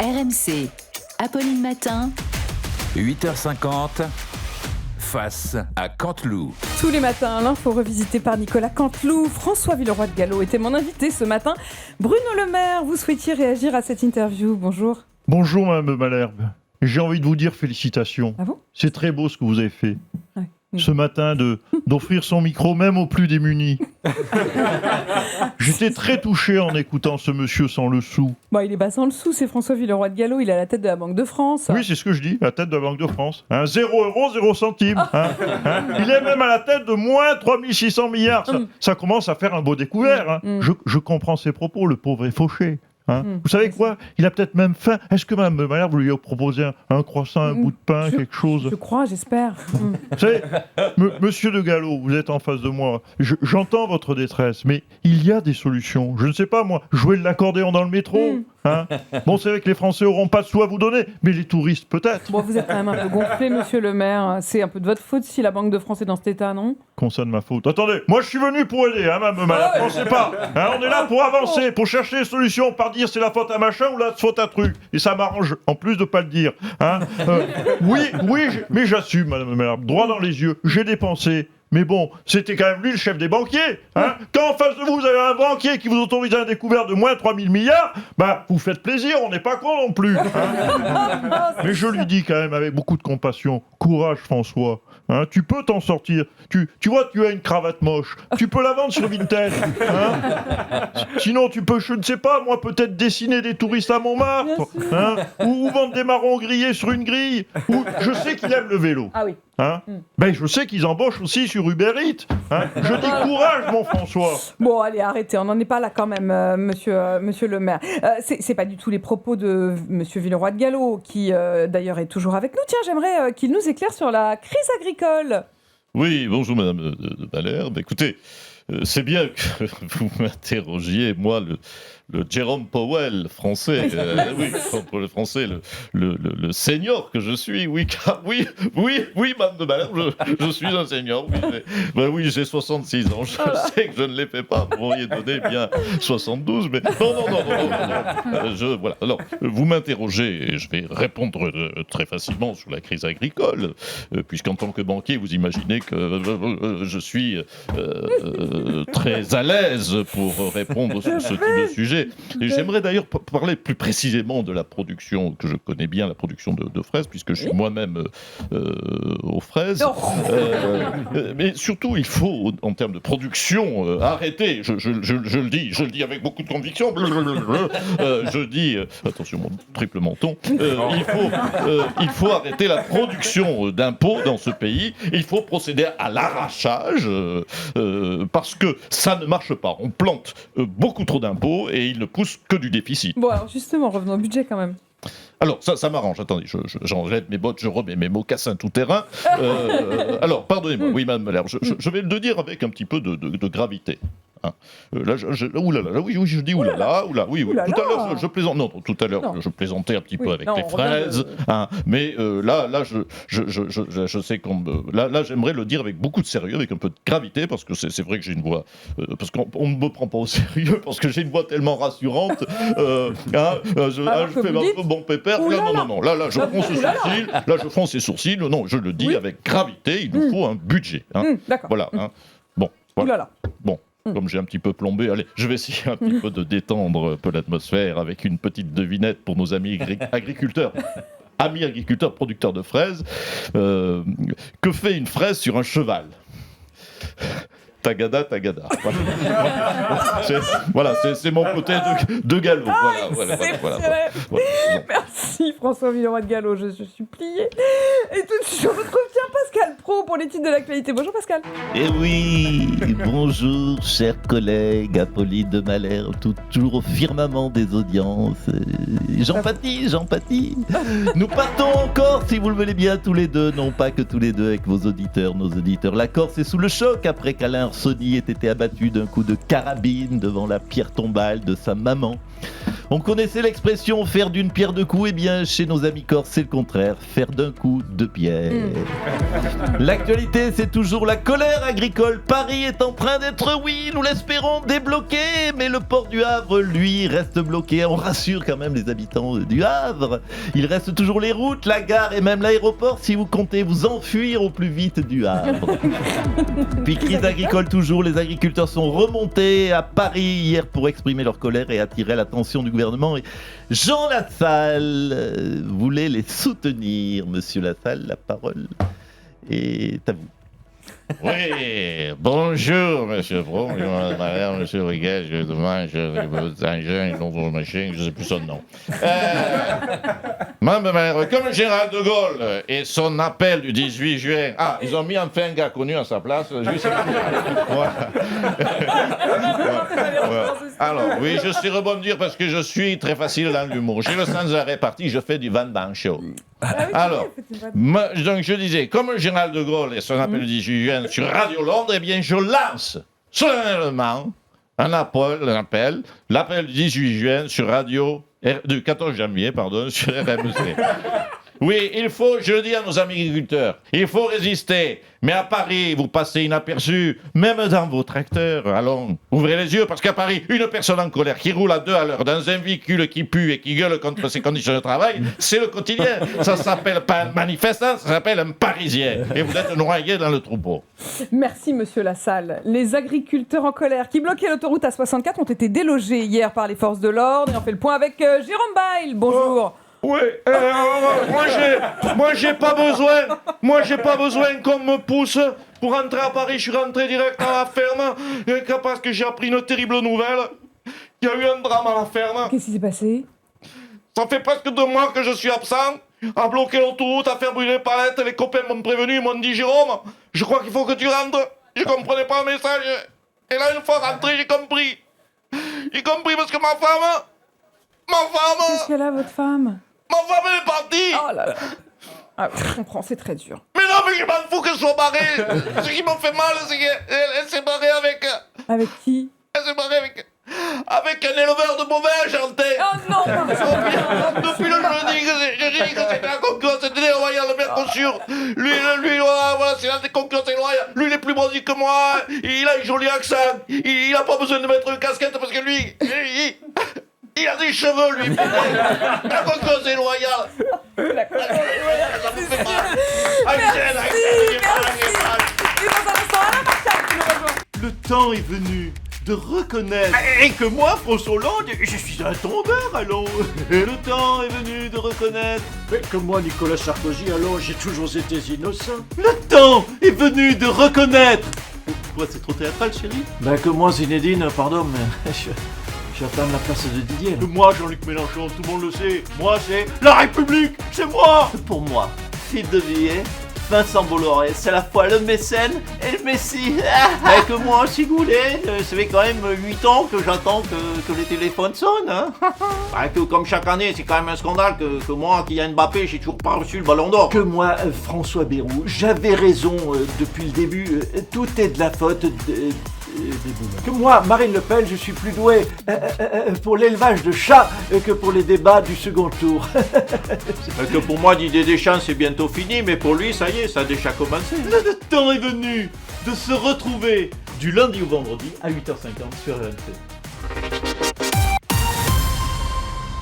RMC, Apolline Matin, 8h50, face à Canteloup. Tous les matins, l'info revisitée par Nicolas Canteloup. François Villeroy de Galhau était mon invité ce matin. Bruno Le Maire, vous souhaitiez réagir à cette interview. Bonjour. Bonjour Mme Malherbe. J'ai envie de vous dire félicitations. Ah bon ? C'est très beau ce que vous avez fait. Ouais. Ce matin, d'offrir son micro même aux plus démunis. J'étais très touché en écoutant ce monsieur sans le sou. Bon, il est pas sans le sou, c'est François Villeroy de Galhau, il est à la tête de la Banque de France. Oui, c'est ce que je dis, à la tête de la Banque de France. 0 euro, 0 centime. Il est même à la tête de moins 3600 milliards. Ça commence à faire un beau découvert. Je comprends ses propos, le pauvre est fauché. Vous savez quoi ? Il a peut-être même faim. Est-ce que Mme Malherbe, vous lui avez proposé un croissant, un bout de pain, quelque chose ? Je crois, j'espère. Vous savez, monsieur de Galhau, vous êtes en face de moi. J'entends votre détresse, mais il y a des solutions. Je ne sais pas, moi, jouer de l'accordéon dans le métro. Bon, c'est vrai que les Français n'auront pas de sous à vous donner, mais les touristes, peut-être. Bon, vous êtes quand même un peu gonflé, monsieur le maire. C'est un peu de votre faute si la Banque de France est dans cet état, non ? Comment ça de ma faute ? Attendez, moi je suis venu pour aider, Mme Malherbe. Pensez pas. On est là pour avancer, pour chercher des solutions, pas dire c'est la faute à machin ou la faute à truc. Et ça m'arrange, en plus de pas le dire. Oui, mais j'assume, Mme Malherbe, droit dans les yeux. J'ai dépensé. Mais bon, c'était quand même lui le chef des banquiers. Quand en face de vous, vous avez un banquier qui vous autorise à un découvert de moins 3000 milliards, vous faites plaisir, on n'est pas con non plus. Mais je lui dis quand même avec beaucoup de compassion, courage François. Tu peux t'en sortir. Tu vois, tu as une cravate moche. Tu peux la vendre sur Vinted. Sinon, tu peux, je ne sais pas, moi, peut-être dessiner des touristes à Montmartre. Ou vendre des marrons grillés sur une grille. Ou, je sais qu'il aime le vélo. Ah oui. Je sais qu'ils embauchent aussi sur Uber Eats. Je dis courage, mon François. Bon, allez, arrêtez, on n'en est pas là quand même, monsieur le maire. C'est pas du tout les propos de monsieur Villeroy de Galhau, qui d'ailleurs est toujours avec nous. Tiens, j'aimerais qu'il nous éclaire sur la crise agricole. Oui, bonjour Madame de Malherbe. Écoutez, c'est bien que vous m'interrogiez, moi, le Jérôme Powell français, oui, pour le français, le senior que je suis, oui, Madame de Malherbe, je suis un senior, oui, j'ai 66 ans, je sais que je ne les fais pas, vous m'auriez donné bien 72, mais non, voilà. Alors, vous m'interrogez, et je vais répondre très facilement sur la crise agricole, puisqu'en tant que banquier, vous imaginez que je suis très à l'aise pour répondre sur ce type de sujet. Et j'aimerais d'ailleurs parler plus précisément de la production, que je connais bien, la production de fraises, puisque je suis moi-même aux fraises. Mais surtout, il faut, en termes de production, arrêter, je le dis avec beaucoup de conviction, je dis, attention mon triple menton, il faut arrêter la production d'impôts dans ce pays, il faut procéder à l'arrachage, parce que ça ne marche pas. On plante beaucoup trop d'impôts et il ne pousse que du déficit. Bon, alors justement, revenons au budget quand même. Alors, ça m'arrange. Attendez, j'enlève mes bottes, je remets mes mocassins tout terrain. Alors, pardonnez-moi, oui, Madame Malherbe, je vais le dire avec un petit peu de gravité. Là, oui, je dis oulala, oui. Tout à l'heure, je plaisante. Non, tout à l'heure, je plaisantais un petit peu avec les fraises. Mais là, je sais qu'on. Là, j'aimerais le dire avec beaucoup de sérieux, avec un peu de gravité, parce que c'est vrai que j'ai une voix. Parce qu'on ne me prend pas au sérieux, parce que j'ai une voix tellement rassurante. Je fais un peu bon pépère. Non. Là, je fronce les sourcils. Là, je fronce les sourcils. Non, je le dis avec gravité. Il nous faut un budget. D'accord. Voilà. Bon. Voilà. Oulala. Bon. Comme j'ai un petit peu plombé, allez, je vais essayer un petit peu de détendre un peu l'atmosphère avec une petite devinette pour nos amis agriculteurs. Amis agriculteurs, producteurs de fraises. Que fait une fraise sur un cheval ? Tagada. Voilà, c'est mon côté de galop. Voilà. Merci François Villeroy de Galhau, je suis pliée. Et tout de suite, on retrouve Pascal Praud pour les titres de l'actualité. Bonjour Pascal. Eh oui, bonjour chers collègues, Apolline de Malherbe, toujours au firmament des audiences. J'empathie. Nous partons en Corse, si vous le voulez bien, tous les deux, non pas que tous les deux avec nos auditeurs. La Corse est sous le choc après qu'Alain Arsoni ait été abattu d'un coup de carabine devant la pierre tombale de sa maman. On connaissait l'expression faire d'une pierre deux coups, eh bien chez nos amis corses c'est le contraire, faire d'un coup deux pierres. L'actualité c'est toujours la colère agricole. Paris est en train d'être, oui, nous l'espérons, débloqué, mais le port du Havre, lui, reste bloqué. On rassure quand même les habitants du Havre. Il reste toujours les routes, la gare et même l'aéroport si vous comptez vous enfuir au plus vite du Havre. Puis crise agricole toujours, les agriculteurs sont remontés à Paris hier pour exprimer leur colère et attirer l'attention du gouvernement. Et Jean Lassalle voulait les soutenir. Monsieur Lassalle, la parole est à vous. Oui, bonjour, monsieur Bron, madame, monsieur Riguet, je demande, je ne sais plus son nom. Comme le général de Gaulle et son appel du 18 juin. Ah, ils ont mis enfin un gars connu à sa place. Voilà. Alors, oui, je sais rebondir parce que je suis très facile dans l'humour. J'ai le sans arrêt parti, je fais du Van Damme show. Alors, donc je disais, comme le général de Gaulle et son appel du 18 juin sur Radio Londres, eh bien je lance solennellement l'appel du 18 juin sur Radio, du 14 janvier, pardon, sur RMC. Oui, il faut, je le dis à nos amis agriculteurs, il faut résister. Mais à Paris, vous passez inaperçu, même dans vos tracteurs. Allons, ouvrez les yeux, parce qu'à Paris, une personne en colère qui roule à 2 à l'heure dans un véhicule qui pue et qui gueule contre ses conditions de travail, c'est le quotidien. Ça s'appelle pas un manifestant, ça s'appelle un Parisien. Et vous êtes noyé dans le troupeau. Merci, monsieur Lassalle. Les agriculteurs en colère qui bloquaient l'autoroute A64 ont été délogés hier par les forces de l'ordre. Et on fait le point avec Jérôme Bail. Bonjour. Oui, moi j'ai pas besoin qu'on me pousse pour rentrer à Paris. Je suis rentré direct à la ferme parce que j'ai appris une terrible nouvelle. Il y a eu un drame à la ferme. Qu'est-ce qui s'est passé? Ça fait presque 2 mois que je suis absent, à bloquer l'autoroute, à faire brûler les palettes. Les copains m'ont prévenu, ils m'ont dit Jérôme, je crois qu'il faut que tu rentres. Je comprenais pas le message. Et là, une fois rentré, j'ai compris. J'ai compris parce que ma femme. Qu'est-ce qu'elle a, votre femme? Ma femme, elle est partie. Oh là là. Ah, je comprends, c'est très dur. Mais non, mais je m'en fous qu'elle soit barrée. Ce qui m'a fait mal, c'est qu'elle s'est barrée avec... Avec qui? Elle s'est barrée avec un éleveur de bovins argentin. Oh non. Depuis le jeudi que c'était la concurrence, c'était déloyal, le Mercosur. Lui, voilà, c'est la concurrence déloyale. Lui, il est plus bronzé que moi. Il a un joli accent. Il a pas besoin de mettre une casquette parce que lui... Il a des cheveux, lui. La concurrence est loyale. Ça me fait mal. Le temps est venu de reconnaître et que moi, François Hollande, je suis un tombeur, allons. Le temps est venu de reconnaître que moi, Nicolas Sarkozy, alors j'ai toujours été innocent. Le temps est venu de reconnaître. Pourquoi c'est trop théâtral, chérie? Que moi, Zinedine, pardon, mais j'attends la place de Didier. Que moi, Jean-Luc Mélenchon, tout le monde le sait. Moi, c'est la République, c'est moi. Pour moi, Philippe de Villiers, Vincent Bolloré, c'est à la fois le mécène et le messie. Mais que moi aussi, Goulet, ça fait quand même 8 ans que j'attends que les téléphones sonnent. Hein. Que comme chaque année, c'est quand même un scandale que moi, qui a Mbappé, j'ai toujours pas reçu le ballon d'or. Que moi, François Bayrou, j'avais raison depuis le début. Tout est de la faute que moi, Marine Le Pen, je suis plus doué pour l'élevage de chats que pour les débats du second tour. Que pour moi, Didier Deschamps, c'est bientôt fini, mais pour lui, ça y est, ça a déjà commencé. Le temps est venu de se retrouver du lundi au vendredi à 8h50 sur RMC.